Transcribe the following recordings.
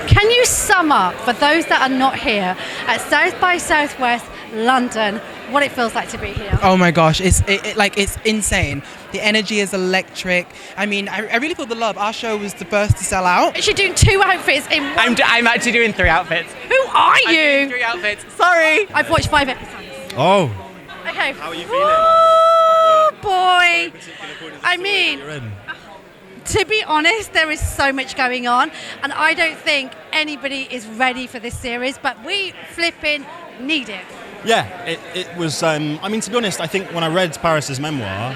Can you sum up, for those that are not here, at South by Southwest London, what it feels like to be here? Oh my gosh, it's insane. The energy is electric. I mean, I really feel the love. Our show was the first to sell out. You're doing 2 outfits in one. I'm actually doing 3 outfits. Who are I'm you? doing 3 outfits. Sorry. I've watched 5 episodes. Oh. Okay. How are you feeling? Oh boy. I mean, to be honest, there is so much going on, and I don't think anybody is ready for this series, but we flipping need it. Yeah, it was, I mean, to be honest, I think when I read Paris's memoir,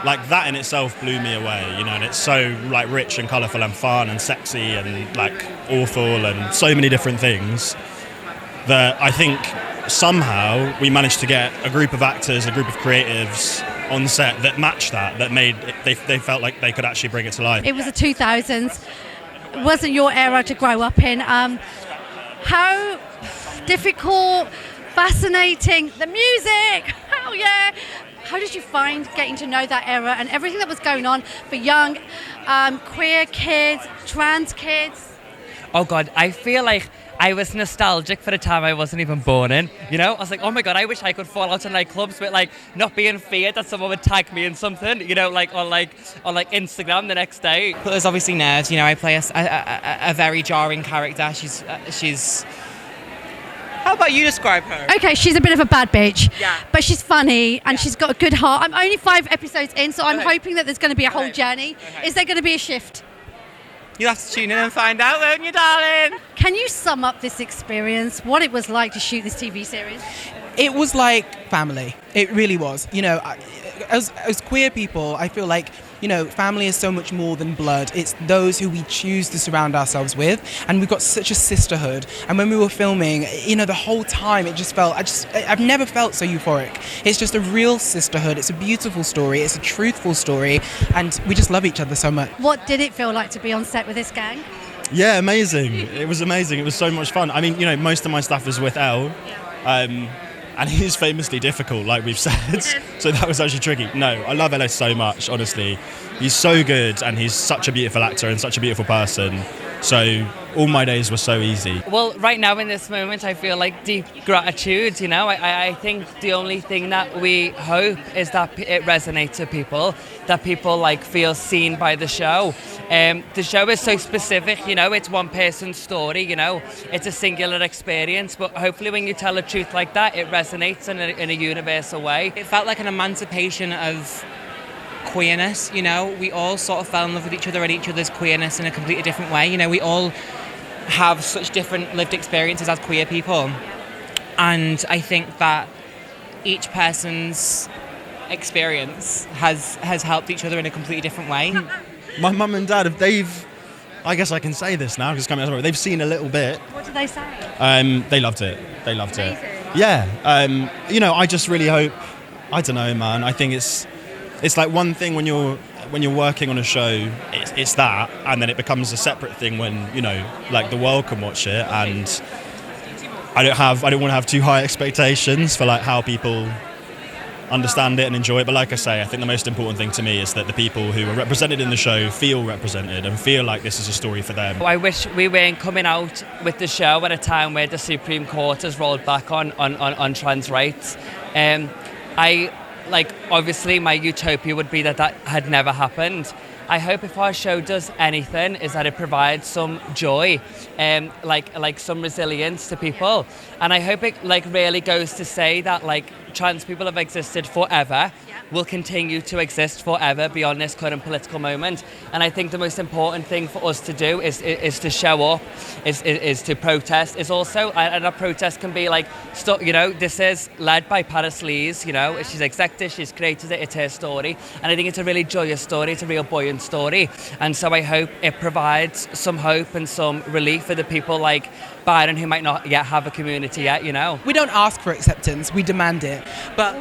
like that in itself blew me away, you know, and it's so like rich and colourful and fun and sexy and like awful and so many different things that I think somehow we managed to get a group of actors, a group of creatives on set that matched that made it, they felt like they could actually bring it to life. It was the 2000s. It wasn't your era to grow up in. How difficult, fascinating, the music, hell yeah. How did you find getting to know that era and everything that was going on for young queer kids, trans kids? Oh God, I feel like I was nostalgic for the time I wasn't even born in. You know, I was like, oh my God, I wish I could fall out in nightclubs with like not being feared that someone would tag me in something. You know, like on Instagram the next day. But there's obviously nerves. You know, I play a very jarring character. She's. How about you describe her? Okay, she's a bit of a bad bitch, Yeah. but she's funny and she's got a good heart. I'm only 5 episodes in, so I'm Okay. hoping that there's going to be a whole Okay. journey. Okay. Is there going to be a shift? You'll have to tune in and find out, won't you, darling? Can you sum up this experience, what it was like to shoot this TV series? It was like family. It really was. You know, as queer people, I feel like, you know, family is so much more than blood. It's those who we choose to surround ourselves with, and we've got such a sisterhood. And when we were filming, you know, the whole time it just felt, I've never felt so euphoric. It's just a real sisterhood. It's a beautiful story. It's a truthful story, and we just love each other so much. What did it feel like to be on set with this gang? Yeah, amazing. It was amazing. It was so much fun. I mean, you know, most of my stuff is with Elle. And he's famously difficult, like we've said. So that was actually tricky. No, I love Ellis so much, honestly. He's so good and he's such a beautiful actor and such a beautiful person. So all my days were so easy. Well, right now in this moment, I feel like deep gratitude, you know. I think the only thing that we hope is that it resonates with people, that people like feel seen by the show. The show is so specific, you know, it's one person's story, you know, it's a singular experience, but hopefully when you tell a truth like that, it resonates in a universal way. It felt like an emancipation of queerness, you know. We all sort of fell in love with each other and each other's queerness in a completely different way. You know, we all have such different lived experiences as queer people. And I think that each person's experience has helped each other in a completely different way. My mum and dad, I guess I can say this now because it's coming out, they've seen a little bit. What did they say? They loved it. They loved it. Amazing. Yeah. You know, I just really hope, I don't know, man. I think it's like one thing when you're working on a show, it's that, and then it becomes a separate thing when, you know, like the world can watch it, and I don't want to have too high expectations for like how people understand it and enjoy it. But like I say, I think the most important thing to me is that the people who are represented in the show feel represented and feel like this is a story for them. I wish we weren't coming out with the show at a time where the Supreme Court has rolled back on trans rights. Obviously my utopia would be that had never happened. I hope if our show does anything is that it provides some joy, like some resilience to people. And I hope it like really goes to say that like trans people have existed forever, will continue to exist forever beyond this current political moment. And I think the most important thing for us to do is to show up, is to protest. Is also, and a protest can be like, you know, this is led by Paris Lees, you know, she's executive, she's created it, it's her story. And I think it's a really joyous story, it's a real buoyant story. And so I hope it provides some hope and some relief for the people like Byron who might not yet have a community yet, you know. We don't ask for acceptance, we demand it. But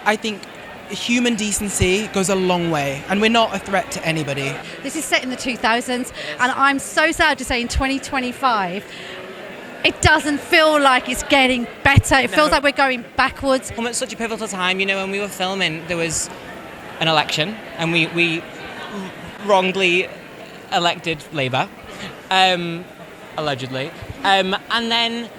I think human decency goes a long way, and we're not a threat to anybody. This is set in the 2000s, and I'm so sad to say in 2025, it doesn't feel like it's getting better. It feels like we're going backwards. Well, it's such a pivotal time, you know, when we were filming, there was an election, and we wrongly elected Labour. Allegedly. And then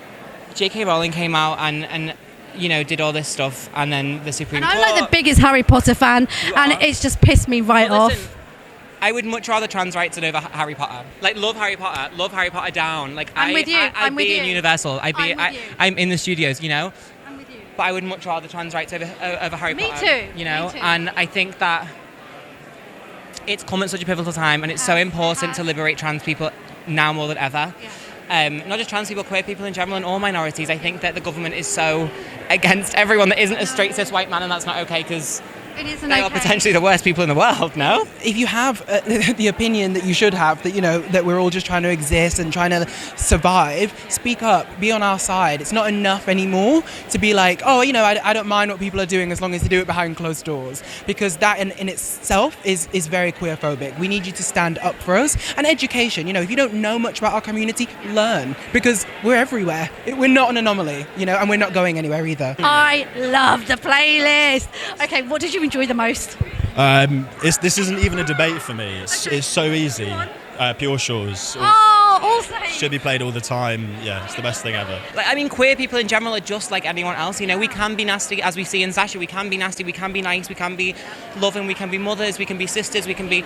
J.K. Rowling came out and did all this stuff, and then the Supreme And Court. I'm like the biggest Harry Potter fan, and it's just pissed me right Well, off. listen, I would much rather trans rights over Harry Potter. Like, love Harry Potter down. Like, I'm with you, I'm with be in you. Universal. I'm with you. I'm in the studios, I'm with you. But I would much rather trans rights over Harry Me Potter. too, You know, me too. and I think that it's come at such a pivotal time, and it's so important to liberate trans people now more than ever. Not just trans people, queer people in general, and all minorities. I think that the government is so against everyone that isn't a straight cis white man, and that's not okay, because It isn't they are okay. potentially the worst people in the world. No. If you have the opinion that you should have, that that we're all just trying to exist and trying to survive, speak up, be on our side. It's not enough anymore to be like, oh, I don't mind what people are doing as long as they do it behind closed doors, because that in itself is very queerphobic. We need you to stand up for us. And education, if you don't know much about our community, learn, because we're everywhere. We're not an anomaly, and we're not going anywhere either. I love the playlist. Okay, what did you enjoy the most? This isn't even a debate for me. It's so easy. Pure Shores. Also. Should be played all the time. Yeah, it's the best thing ever. Queer people in general are just like anyone else. We can be nasty, as we see in Sasha. We can be nasty, we can be nice, we can be loving, we can be mothers, we can be sisters, we can be,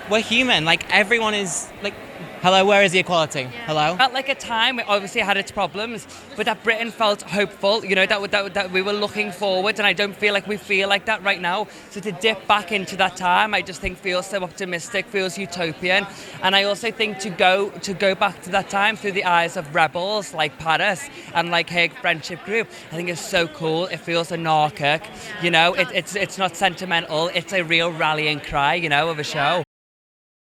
we're human. Everyone is hello, where is the equality? Hello? Felt like a time it obviously had its problems, but that Britain felt hopeful, that we were looking forward, and I don't feel like we feel like that right now. So to dip back into that time, I just think feels so optimistic, feels utopian. And I also think to go back to that time through the eyes of rebels like Paris and like Hague Friendship Group, I think it's so cool. It feels anarchic, it's not sentimental, it's a real rallying cry, of a show.